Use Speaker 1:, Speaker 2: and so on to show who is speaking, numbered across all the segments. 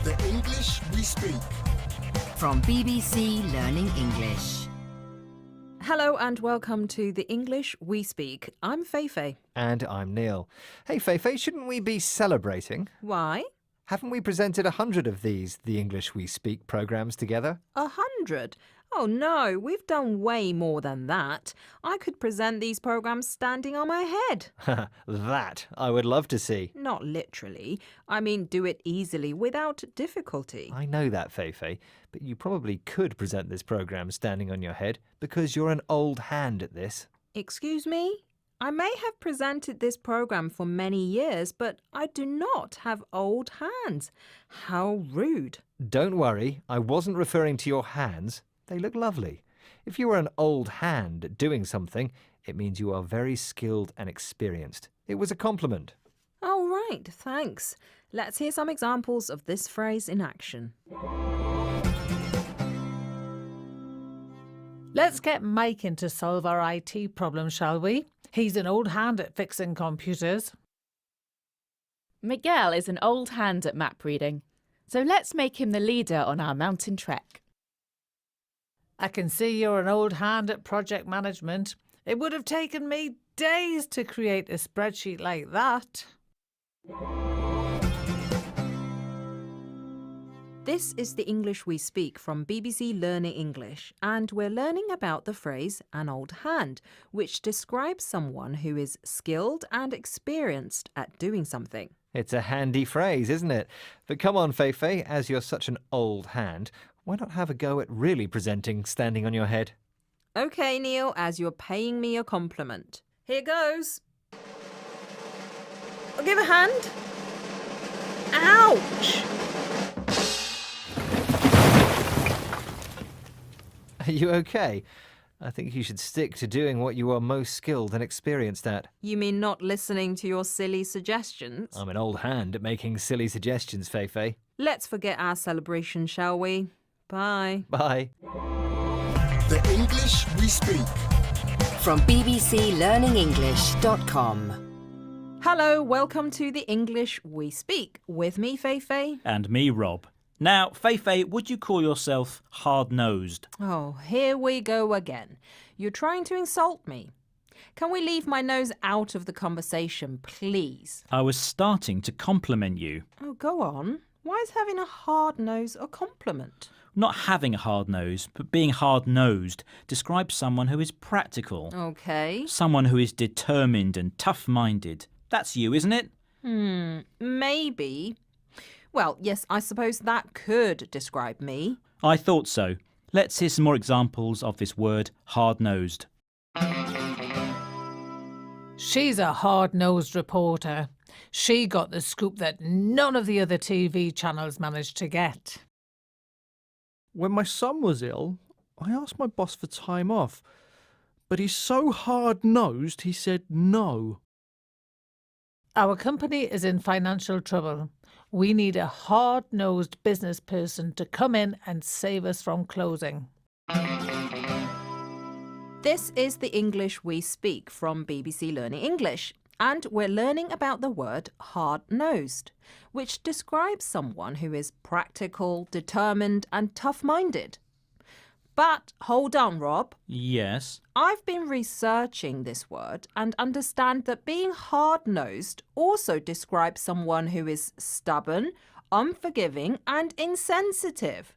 Speaker 1: The English we speak.
Speaker 2: From BBC Learning English.
Speaker 3: Hello and welcome to The English We Speak. I'm Feifei.
Speaker 4: And I'm Neil. Hey, Feifei, shouldn't we be celebrating?
Speaker 3: Why?
Speaker 4: Haven't we presented 100 of these The English We Speak programmes together?
Speaker 3: 100? Oh no, we've done way more than that. I could present these programs standing on my head.
Speaker 4: That I would love to see.
Speaker 3: Not literally. I mean, do it easily without difficulty.
Speaker 4: I know that, Feifei, but you probably could present this programme standing on your head because you're an old hand at this.
Speaker 3: Excuse me? I may have presented this program for many years, but I do not have old hands. How rude.
Speaker 4: Don't worry, I wasn't referring to your hands. They look lovely. If you are an old hand at doing something, it means you are very skilled and experienced. It was a compliment.
Speaker 3: Oh, right, thanks. Let's hear some examples of this phrase in action.
Speaker 5: Let's get Mike in to solve our IT problem, shall we? He's an old hand at fixing computers.
Speaker 6: Miguel is an old hand at map reading, so let's make him the leader on our mountain trek.
Speaker 5: I can see you're an old hand at project management. It would have taken me days to create a spreadsheet like that.
Speaker 3: This is The English We Speak from BBC Learning English, and we're learning about the phrase an old hand, which describes someone who is skilled and experienced at doing something.
Speaker 4: It's a handy phrase, isn't it? But come on, Feifei, as you're such an old hand, why not have a go at really presenting standing on your head?
Speaker 3: OK, Neil, as you're paying me a compliment. Here goes. I'll give a hand. Ouch!
Speaker 4: Are you okay? I think you should stick to doing what you are most skilled and experienced at.
Speaker 3: You mean not listening to your silly suggestions?
Speaker 4: I'm an old hand at making silly suggestions, Feifei.
Speaker 3: Let's forget our celebration, shall we? Bye.
Speaker 4: Bye.
Speaker 1: The English we speak.
Speaker 2: From bbclearningenglish.com.
Speaker 3: Hello, welcome to The English We Speak. With me, Feifei.
Speaker 7: And me, Rob. Now, Feifei, would you call yourself hard-nosed?
Speaker 3: Oh, here we go again. You're trying to insult me. Can we leave my nose out of the conversation, please?
Speaker 7: I was starting to compliment you.
Speaker 3: Oh, go on. Why is having a hard nose a compliment?
Speaker 7: Not having a hard nose, but being hard-nosed describes someone who is practical.
Speaker 3: OK.
Speaker 7: Someone who is determined and tough-minded. That's you, isn't it?
Speaker 3: Maybe. Well, yes, I suppose that could describe me.
Speaker 7: I thought so. Let's hear some more examples of this word, hard-nosed.
Speaker 5: She's a hard-nosed reporter. She got the scoop that none of the other TV channels managed to get.
Speaker 8: When my son was ill, I asked my boss for time off, but he's so hard-nosed he said no.
Speaker 5: Our company is in financial trouble. We need a hard-nosed business person to come in and save us from closing.
Speaker 3: This is The English We Speak from BBC Learning English, and we're learning about the word hard-nosed, which describes someone who is practical, determined and tough-minded. But hold on, Rob.
Speaker 7: Yes.
Speaker 3: I've been researching this word and understand that being hard-nosed also describes someone who is stubborn, unforgiving and insensitive.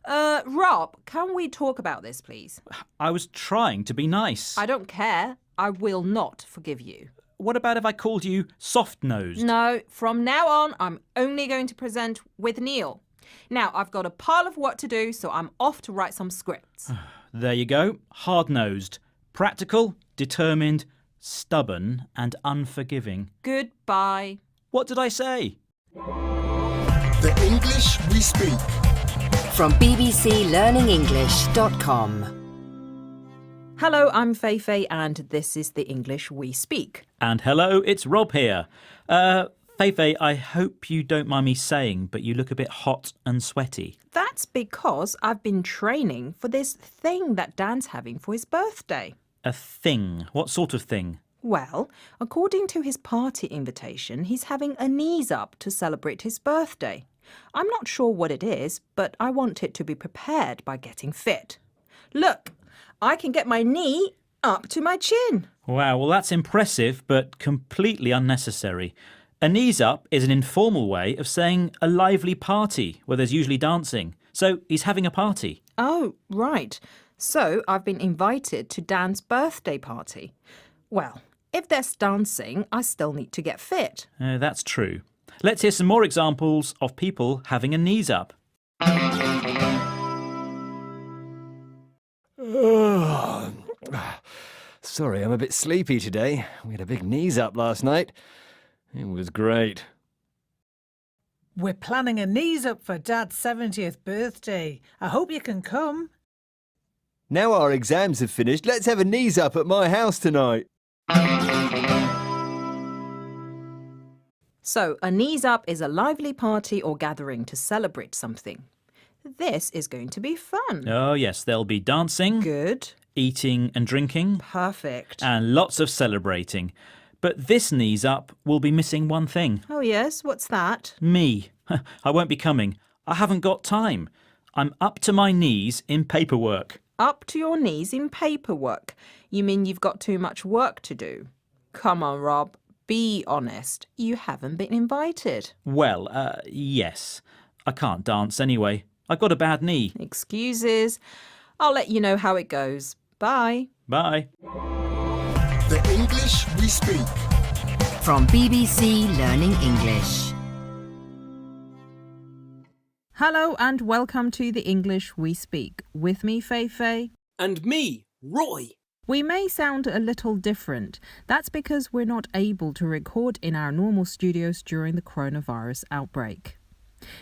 Speaker 3: Rob, can we talk about this, please?
Speaker 7: I was trying to be nice.
Speaker 3: I don't care. I will not forgive you.
Speaker 7: What about if I called you soft-nosed?
Speaker 3: No, from now on, I'm only going to present with Neil. Now, I've got a pile of work to do, so I'm off to write some scripts.
Speaker 7: There you go. Hard-nosed. Practical, determined, stubborn and unforgiving.
Speaker 3: Goodbye.
Speaker 7: What did I say?
Speaker 1: The English we speak.
Speaker 2: From bbclearningenglish.com.
Speaker 3: Hello, I'm Feifei, and this is The English We Speak.
Speaker 7: And hello, it's Rob here. Feifei, I hope you don't mind me saying, but you look a bit hot and sweaty.
Speaker 3: That's because I've been training for this thing that Dan's having for his birthday.
Speaker 7: A thing? What sort of thing?
Speaker 3: Well, according to his party invitation, he's having a knees up to celebrate his birthday. I'm not sure what it is, but I want it to be prepared by getting fit. Look, I can get my knee up to my chin.
Speaker 7: Wow, well, that's impressive, but completely unnecessary. A knees up is an informal way of saying a lively party where there's usually dancing. So he's having a party.
Speaker 3: Oh, right. So I've been invited to Dan's birthday party. Well, if there's dancing, I still need to get fit.
Speaker 7: That's true. Let's hear some more examples of people having a knees up.
Speaker 4: Sorry, I'm a bit sleepy today. We had a big knees up last night. It was great.
Speaker 5: We're planning a knees up for Dad's 70th birthday. I hope you can come.
Speaker 4: Now our exams have finished, let's have a knees up at my house tonight.
Speaker 3: So, a knees up is a lively party or gathering to celebrate something. This is going to be fun.
Speaker 7: Oh, yes, there'll be dancing,
Speaker 3: Good.
Speaker 7: eating and drinking,
Speaker 3: Perfect.
Speaker 7: and lots of celebrating. But this knees up will be missing one thing.
Speaker 3: Oh, yes, what's that?
Speaker 7: Me. I won't be coming. I haven't got time. I'm up to my knees in paperwork.
Speaker 3: Up to your knees in paperwork. You mean you've got too much work to do? Come on, Rob. Be honest. You haven't been invited.
Speaker 7: Well, yes. I can't dance anyway. I've got a bad knee.
Speaker 3: Excuses. I'll let you know how it goes. Bye.
Speaker 7: Bye.
Speaker 1: The English we speak.
Speaker 2: From BBC Learning English.
Speaker 3: Hello and welcome to the English We Speak. With me, Fei.
Speaker 9: And me, Roy.
Speaker 3: We may sound a little different. That's because we're not able to record in our normal studios during the coronavirus outbreak.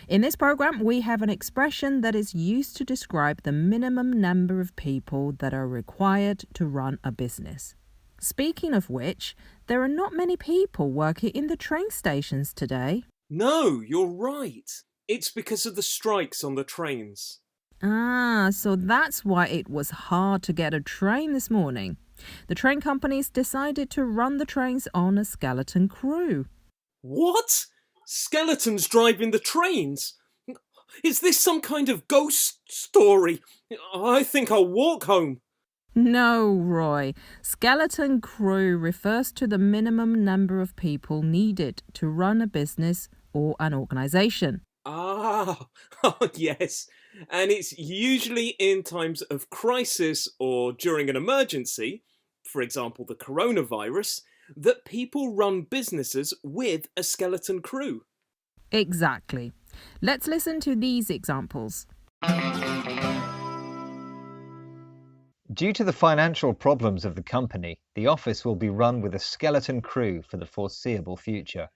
Speaker 3: In this program, we have an expression that is used to describe the minimum number of people that are required to run a business. Speaking of which, there are not many people working in the train stations today.
Speaker 9: No, you're right. It's because of the strikes on the trains.
Speaker 3: Ah, so that's why it was hard to get a train this morning. The train companies decided to run the trains on a skeleton crew.
Speaker 9: What? Skeletons driving the trains? Is this some kind of ghost story? I think I'll walk home.
Speaker 3: No, Roy. Skeleton crew refers to the minimum number of people needed to run a business or an organisation.
Speaker 9: Ah, oh, yes. And it's usually in times of crisis or during an emergency, for example the coronavirus, that people run businesses with a skeleton crew.
Speaker 3: Exactly. Let's listen to these examples.
Speaker 4: Due to the financial problems of the company, the office will be run with a skeleton crew for the foreseeable future.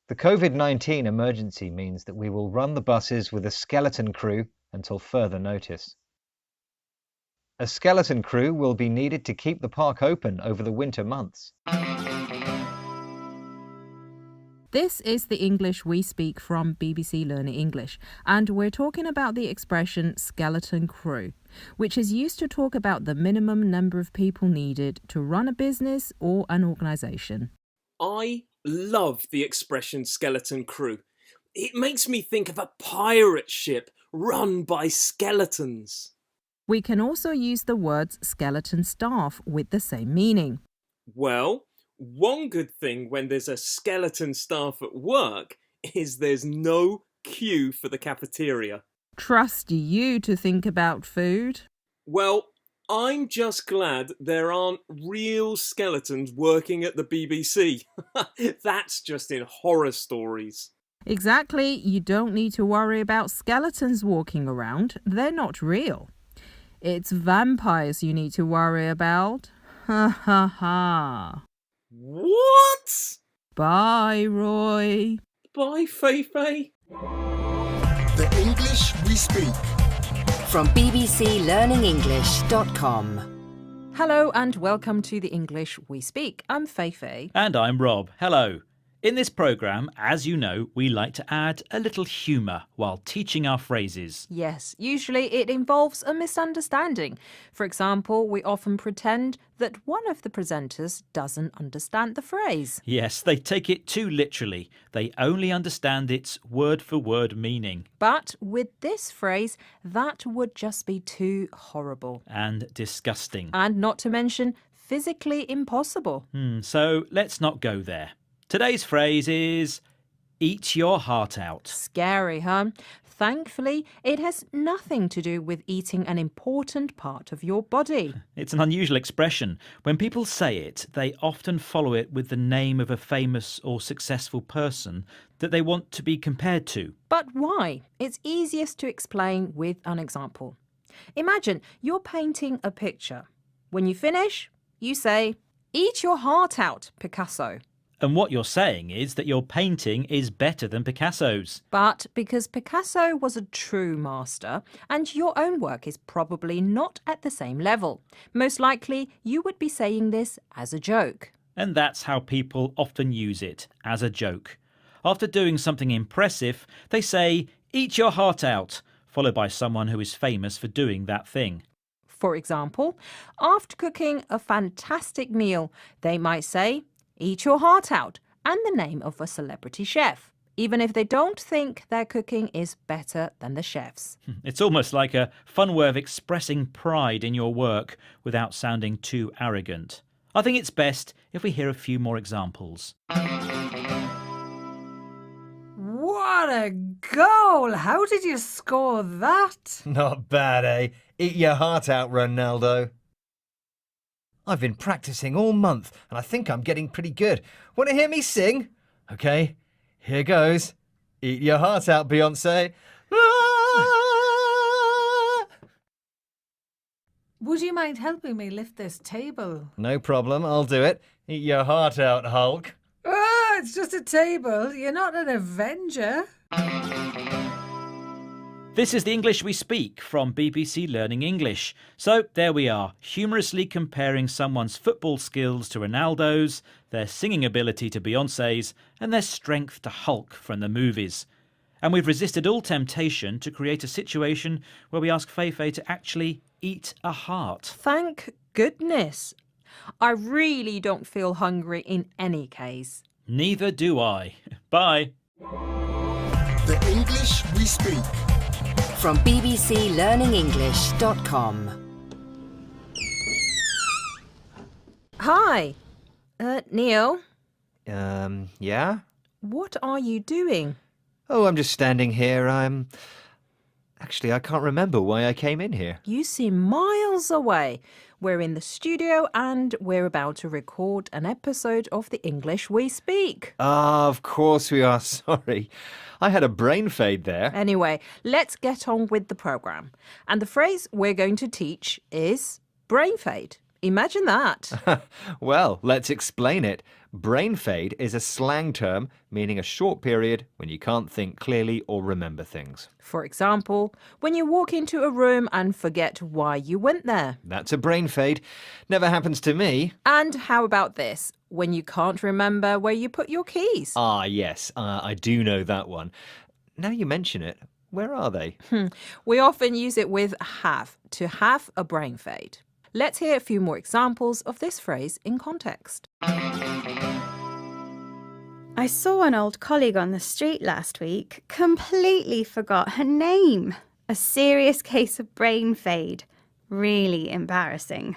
Speaker 4: The COVID-19 emergency means that we will run the buses with a skeleton crew until further notice. A skeleton crew will be needed to keep the park open over the winter months.
Speaker 3: This is the English We Speak from BBC Learning English, and we're talking about the expression skeleton crew, which is used to talk about the minimum number of people needed to run a business or an organisation.
Speaker 9: I love the expression skeleton crew. It makes me think of a pirate ship run by skeletons.
Speaker 3: We can also use the words skeleton staff with the same meaning.
Speaker 9: Well, one good thing when there's a skeleton staff at work is there's no queue for the cafeteria.
Speaker 3: Trust you to think about food.
Speaker 9: Well, I'm just glad there aren't real skeletons working at the BBC. That's just in horror stories.
Speaker 3: Exactly, you don't need to worry about skeletons walking around. They're not real. It's vampires you need to worry about. Ha ha ha.
Speaker 9: What?
Speaker 3: Bye, Roy.
Speaker 9: Bye, Fei.
Speaker 1: The English we speak.
Speaker 2: From bbclearningenglish.com.
Speaker 3: Hello and welcome to the English We Speak. I'm Fei.
Speaker 7: And I'm Rob. Hello. In this programme, as you know, we like to add a little humour while teaching our phrases.
Speaker 3: Yes, usually it involves a misunderstanding. For example, we often pretend that one of the presenters doesn't understand the phrase.
Speaker 7: Yes, they take it too literally. They only understand its word-for-word meaning.
Speaker 3: But with this phrase, that would just be too horrible.
Speaker 7: And disgusting.
Speaker 3: And not to mention, physically impossible.
Speaker 7: So let's not go there. Today's phrase is eat your heart out.
Speaker 3: Scary, huh? Thankfully, it has nothing to do with eating an important part of your body.
Speaker 7: It's an unusual expression. When people say it, they often follow it with the name of a famous or successful person that they want to be compared to.
Speaker 3: But why? It's easiest to explain with an example. Imagine you're painting a picture. When you finish, you say, "Eat your heart out, Picasso."
Speaker 7: And what you're saying is that your painting is better than Picasso's.
Speaker 3: But because Picasso was a true master, and your own work is probably not at the same level, most likely you would be saying this as a joke.
Speaker 7: And that's how people often use it, as a joke. After doing something impressive, they say, "Eat your heart out," followed by someone who is famous for doing that thing.
Speaker 3: For example, after cooking a fantastic meal, they might say, "Eat your heart out," and the name of a celebrity chef, even if they don't think their cooking is better than the chef's.
Speaker 7: It's almost like a fun way of expressing pride in your work without sounding too arrogant. I think it's best if we hear a few more examples.
Speaker 5: What a goal! How did you score that?
Speaker 10: Not bad, eh? Eat your heart out, Ronaldo. I've been practicing all month and I think I'm getting pretty good. Want to hear me sing? Okay, here goes. Eat your heart out, Beyonce. Ah!
Speaker 5: Would you mind helping me lift this table?
Speaker 10: No problem, I'll do it. Eat your heart out, Hulk.
Speaker 5: Oh, it's just a table. You're not an Avenger.
Speaker 7: This is the English we speak from BBC Learning English. So there we are, humorously comparing someone's football skills to Ronaldo's, their singing ability to Beyonce's, and their strength to Hulk from the movies. And we've resisted all temptation to create a situation where we ask Feifei to actually eat a heart.
Speaker 3: Thank goodness. I really don't feel hungry in any case.
Speaker 7: Neither do I. Bye.
Speaker 1: The English we speak.
Speaker 2: From bbclearningenglish.com.
Speaker 3: Hi. Neil,
Speaker 10: Yeah?
Speaker 3: what are you doing?
Speaker 10: Oh, I'm just standing here. Actually, I can't remember why I came in here.
Speaker 3: You seem miles away. We're in the studio and we're about to record an episode of the English we speak.
Speaker 10: Ah, of course we are. Sorry. I had a brain fade there.
Speaker 3: Anyway, let's get on with the program. And the phrase we're going to teach is brain fade. Imagine that.
Speaker 10: Well, let's explain it. Brain fade is a slang term meaning a short period when you can't think clearly or remember things.
Speaker 3: For example, when you walk into a room and forget why you went there.
Speaker 10: That's a brain fade. Never happens to me.
Speaker 3: And how about this? When you can't remember where you put your keys.
Speaker 10: Ah, yes, I do know that one. Now you mention it, where are they?
Speaker 3: We often use it with have, to have a brain fade. Let's hear a few more examples of this phrase in context.
Speaker 11: I saw an old colleague on the street last week, completely forgot her name. A serious case of brain fade. Really embarrassing.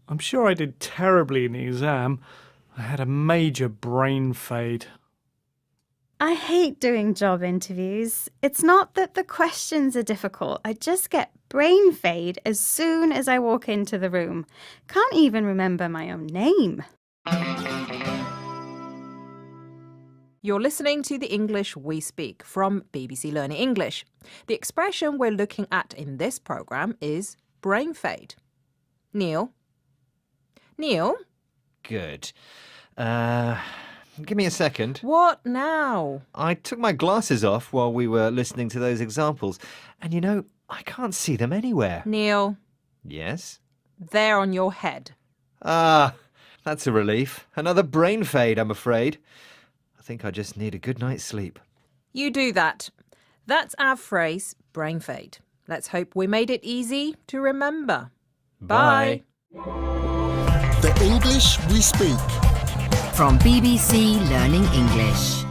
Speaker 8: I'm sure I did terribly in the exam. I had a major brain fade.
Speaker 11: I hate doing job interviews. It's not that the questions are difficult. I just get brain fade as soon as I walk into the room. Can't even remember my own name.
Speaker 3: You're listening to the English we speak from BBC Learning English. The expression we're looking at in this program is brain fade. Neil? Neil?
Speaker 10: Good. Give me a second.
Speaker 3: What now?
Speaker 10: I took my glasses off while we were listening to those examples, and you know, I can't see them anywhere.
Speaker 3: Neil,
Speaker 10: Yes?
Speaker 3: they're on your head.
Speaker 10: Ah, That's a relief. Another brain fade, I'm afraid. I think I just need a good night's sleep.
Speaker 3: You do that. That's our phrase, brain fade. Let's hope we made it easy to remember. Bye.
Speaker 1: The English we speak.
Speaker 2: From BBC Learning English.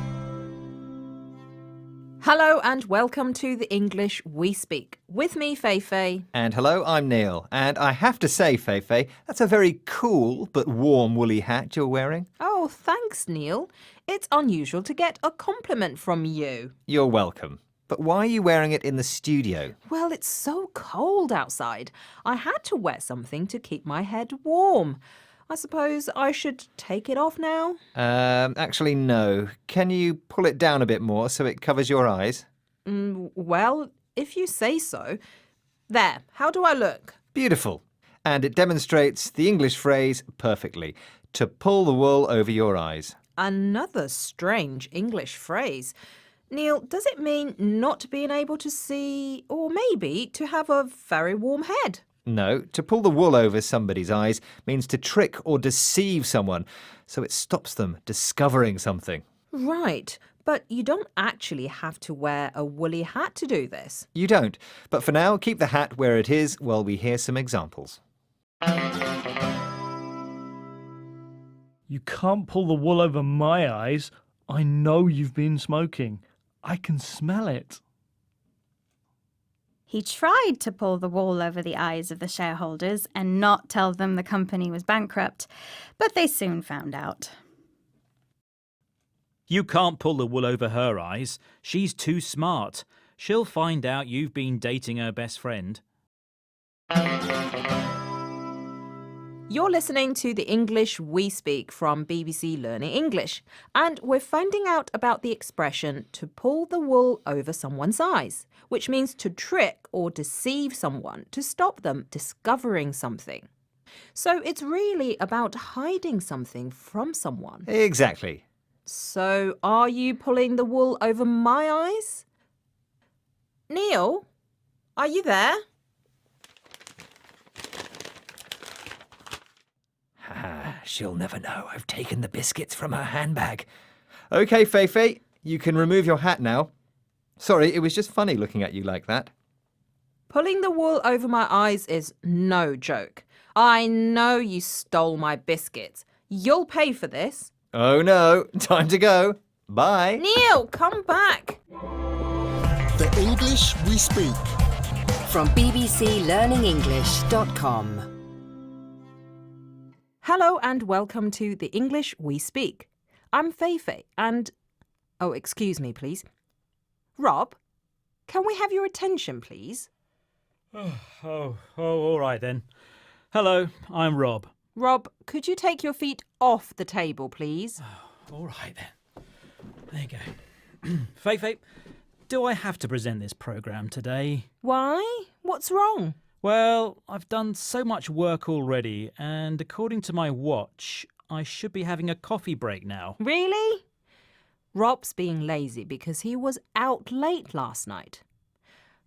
Speaker 3: Hello and welcome to the English we speak. With me, Feifei.
Speaker 10: And hello, I'm Neil. And I have to say, Feifei, that's a very cool but warm woolly hat you're wearing.
Speaker 3: Oh, thanks, Neil. It's unusual to get a compliment from you.
Speaker 10: You're welcome. But why are you wearing it in the studio?
Speaker 3: Well, it's so cold outside. I had to wear something to keep my head warm. I suppose I should take it off now?
Speaker 10: Actually, no. Can you pull it down a bit more so it covers your eyes?
Speaker 3: Well, if you say so. There, how do I look?
Speaker 10: Beautiful. And it demonstrates the English phrase perfectly. To pull the wool over your eyes.
Speaker 3: Another strange English phrase. Neil, does it mean not being able to see, or maybe to have a very warm head?
Speaker 10: No, to pull the wool over somebody's eyes means to trick or deceive someone, so it stops them discovering something.
Speaker 3: Right, but you don't actually have to wear a woolly hat to do this.
Speaker 10: You don't, but for now, keep the hat where it is while we hear some examples.
Speaker 8: You can't pull the wool over my eyes. I know you've been smoking. I can smell it.
Speaker 11: He tried to pull the wool over the eyes of the shareholders and not tell them the company was bankrupt, but they soon found out.
Speaker 7: You can't pull the wool over her eyes. She's too smart. She'll find out you've been dating her best friend.
Speaker 3: You're listening to the English we speak from BBC Learning English, and we're finding out about the expression to pull the wool over someone's eyes, which means to trick or deceive someone to stop them discovering something. So it's really about hiding something from someone.
Speaker 10: Exactly.
Speaker 3: So are you pulling the wool over my eyes? Neil, are you there?
Speaker 10: She'll never know I've taken the biscuits from her handbag. OK, Feifei, you can remove your hat now. Sorry, it was just funny looking at you like that.
Speaker 3: Pulling the wool over my eyes is no joke. I know you stole my biscuits. You'll pay for this.
Speaker 10: Oh no, time to go. Bye.
Speaker 3: Neil, come back.
Speaker 1: The English we speak.
Speaker 2: From bbclearningenglish.com.
Speaker 3: Hello and welcome to the English we speak. I'm Feifei and... Oh, excuse me, please. Rob, can we have your attention, please?
Speaker 7: All right then. Hello, I'm Rob.
Speaker 3: Rob, could you take your feet off the table, please?
Speaker 7: All right then. There you go. Feifei, do I have to present this programme today?
Speaker 3: Why? What's wrong?
Speaker 7: Well, I've done so much work already, and according to my watch, I should be having a coffee break now.
Speaker 3: Really? Rob's being lazy because he was out late last night.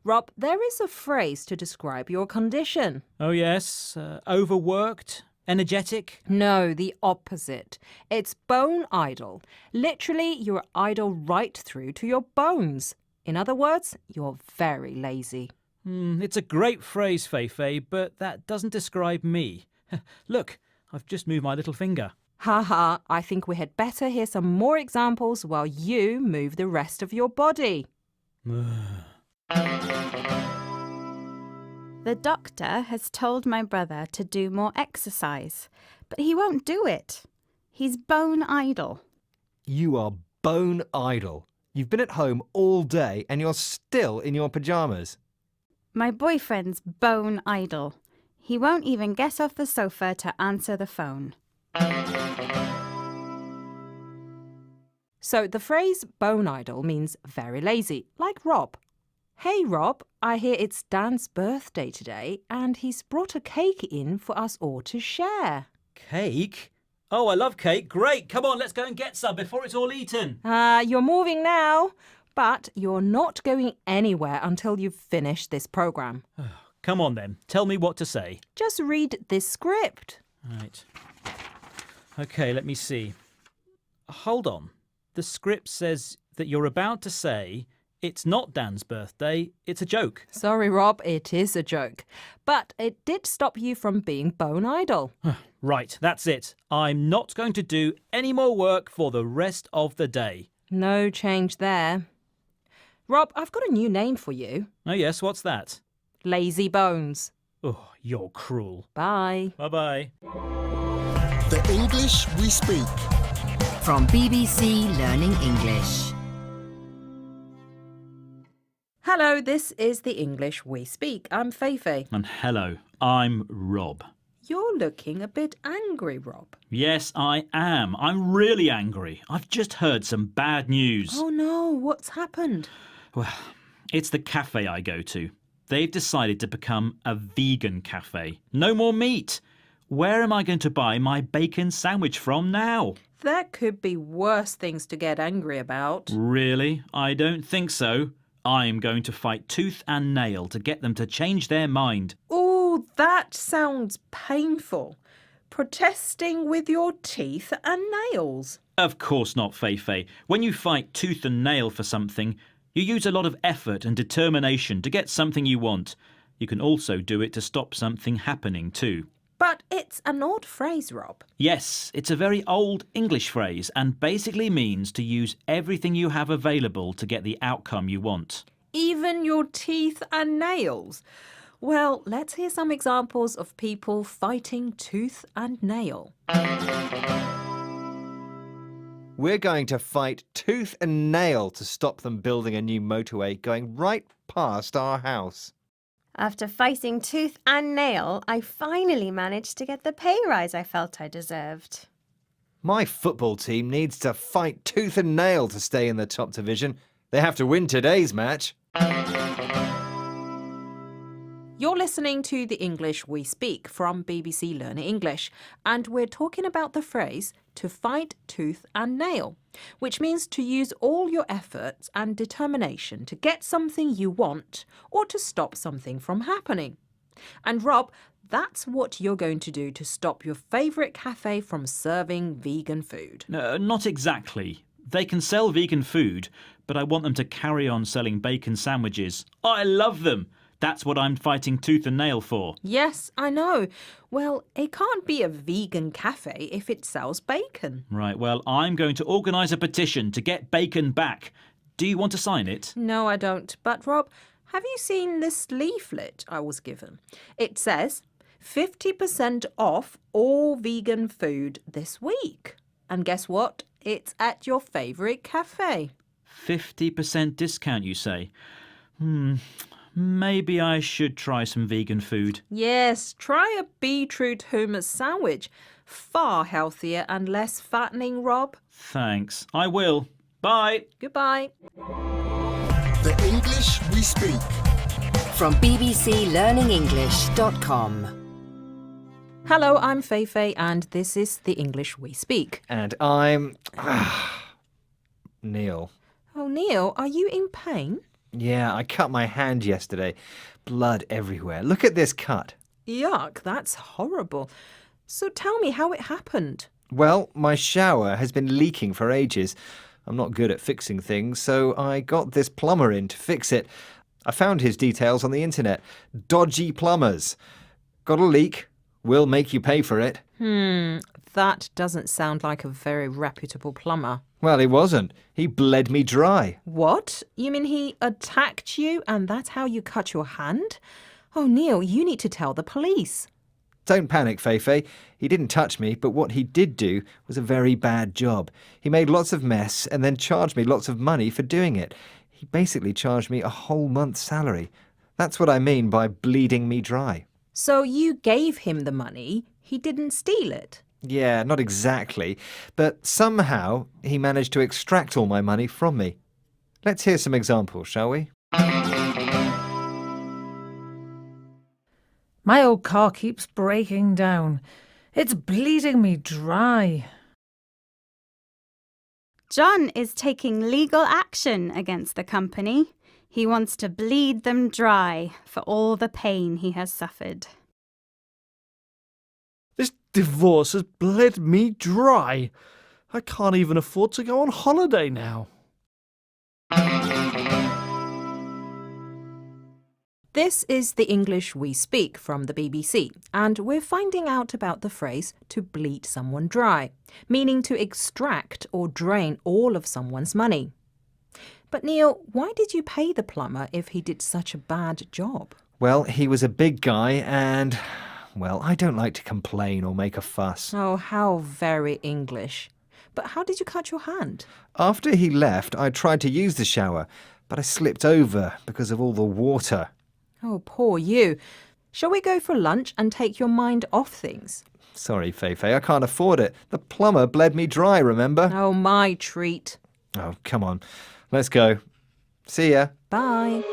Speaker 3: Rob, there is a phrase to describe your condition.
Speaker 7: Oh yes, overworked, energetic?
Speaker 3: No, the opposite. It's bone idle. Literally, you're idle right through to your bones. In other words, you're very lazy.
Speaker 7: It's a great phrase, Feifei, but that doesn't describe me. Look, I've just moved my little finger.
Speaker 3: Haha, I think we had better hear some more examples while you move the rest of your body.
Speaker 11: The doctor has told my brother to do more exercise, but he won't do it. He's bone idle.
Speaker 10: You are bone idle. You've been at home all day and you're still in your pyjamas.
Speaker 11: My boyfriend's bone idle. He won't even get off the sofa to answer the phone.
Speaker 3: So the phrase bone idle means very lazy, like Rob. Hey Rob, I hear it's Dan's birthday today and he's brought a cake in for us all to share.
Speaker 7: Cake? Oh, I love cake. Great. Come on, let's go and get some before it's all eaten.
Speaker 3: You're moving now, but you're not going anywhere until you've finished this programme.
Speaker 7: Come on then, tell me what to say.
Speaker 3: Just read this script.
Speaker 7: Right. OK, let me see. Hold on. The script says that you're about to say it's not Dan's birthday, it's a joke.
Speaker 3: Sorry, Rob, it is a joke. But it did stop you from being bone idle.
Speaker 7: Right, that's it. I'm not going to do any more work for the rest of the day.
Speaker 3: No change there. Rob, I've got a new name for you.
Speaker 7: Oh, yes, what's that?
Speaker 3: Lazy Bones.
Speaker 7: Oh, you're cruel.
Speaker 3: Bye.
Speaker 7: Bye-bye.
Speaker 1: The English we speak.
Speaker 2: From BBC Learning English.
Speaker 3: Hello, this is the English we speak. I'm Feifei.
Speaker 7: And hello, I'm Rob.
Speaker 3: You're looking a bit angry, Rob.
Speaker 7: Yes, I am. I'm really angry. I've just heard some bad news.
Speaker 3: Oh no, what's happened?
Speaker 7: Well, it's the cafe I go to. They've decided to become a vegan cafe. No more meat. Where am I going to buy my bacon sandwich from now?
Speaker 3: There could be worse things to get angry about.
Speaker 7: Really? I don't think so. I'm going to fight tooth and nail to get them to change their mind.
Speaker 3: Oh, that sounds painful. Protesting with your teeth and nails.
Speaker 7: Of course not, Feifei. When you fight tooth and nail for something, you use a lot of effort and determination to get something you want. You can also do it to stop something happening too.
Speaker 3: But it's an odd phrase, Rob.
Speaker 7: Yes, it's a very old English phrase and basically means to use everything you have available to get the outcome you want.
Speaker 3: Even your teeth and nails. Well, let's hear some examples of people fighting tooth and nail.
Speaker 10: We're going to fight tooth and nail to stop them building a new motorway going right past our house.
Speaker 11: After fighting tooth and nail, I finally managed to get the pay rise I felt I deserved.
Speaker 10: My football team needs to fight tooth and nail to stay in the top division. They have to win today's match.
Speaker 3: You're listening to the English we speak from BBC Learning English, and we're talking about the phrase to fight tooth and nail, which means to use all your efforts and determination to get something you want or to stop something from happening. And Rob, that's what you're going to do to stop your favourite cafe from serving vegan food.
Speaker 7: Not exactly. They can sell vegan food, but I want them to carry on selling bacon sandwiches. I love them. That's what I'm fighting tooth and nail for.
Speaker 3: Yes, I know. Well, it can't be a vegan cafe if it sells bacon.
Speaker 7: Right, well, I'm going to organise a petition to get bacon back. Do you want to sign it?
Speaker 3: No, I don't. But Rob, have you seen this leaflet I was given? It says 50% off all vegan food this week. And guess what? It's at your favourite cafe.
Speaker 7: 50% discount, you say? Maybe I should try some vegan food.
Speaker 3: Yes, try a beetroot hummus sandwich. Far healthier and less fattening, Rob.
Speaker 7: Thanks. I will. Bye.
Speaker 3: Goodbye.
Speaker 1: The English we speak.
Speaker 2: From bbclearningenglish.com.
Speaker 3: Hello, I'm Feifei and this is the English we speak.
Speaker 10: And I'm... Neil.
Speaker 3: Oh, Neil, are you in pain?
Speaker 10: Yeah, I cut my hand yesterday. Blood everywhere. Look at this cut.
Speaker 3: Yuck, that's horrible. So tell me how it happened.
Speaker 10: Well, my shower has been leaking for ages. I'm not good at fixing things, so I got this plumber in to fix it. I found his details on the internet. Dodgy plumbers. Got a leak. We'll make you pay for it.
Speaker 3: That doesn't sound like a very reputable plumber.
Speaker 10: Well, he wasn't. He bled me dry.
Speaker 3: What? You mean he attacked you and that's how you cut your hand? Oh, Neil, you need to tell the police.
Speaker 10: Don't panic, Feifei. He didn't touch me, but what he did do was a very bad job. He made lots of mess and then charged me lots of money for doing it. He basically charged me a whole month's salary. That's what I mean by bleeding me dry.
Speaker 3: So you gave him the money, he didn't steal it?
Speaker 10: Yeah, not exactly. But somehow he managed to extract all my money from me. Let's hear some examples, shall we?
Speaker 5: My old car keeps breaking down. It's bleeding me dry.
Speaker 11: John is taking legal action against the company. He wants to bleed them dry for all the pain he has suffered.
Speaker 10: This
Speaker 8: divorce has bled me dry. I can't even afford to go on holiday now.
Speaker 3: This is the English we speak from the BBC, and we're finding out about the phrase to bleed someone dry, meaning to extract or drain all of someone's money. But Neil, why did you pay the plumber if he did such a bad job?
Speaker 10: Well, he was a big guy and, well, I don't like to complain or make a fuss.
Speaker 3: Oh, how very English. But how did you cut your hand?
Speaker 10: After he left, I tried to use the shower, but I slipped over because of all the water.
Speaker 3: Oh, poor you. Shall we go for lunch and take your mind off things?
Speaker 10: Sorry, Feifei, I can't afford it. The plumber bled me dry, remember?
Speaker 3: Oh, my treat.
Speaker 10: Oh, come on. Let's go. See ya.
Speaker 3: Bye.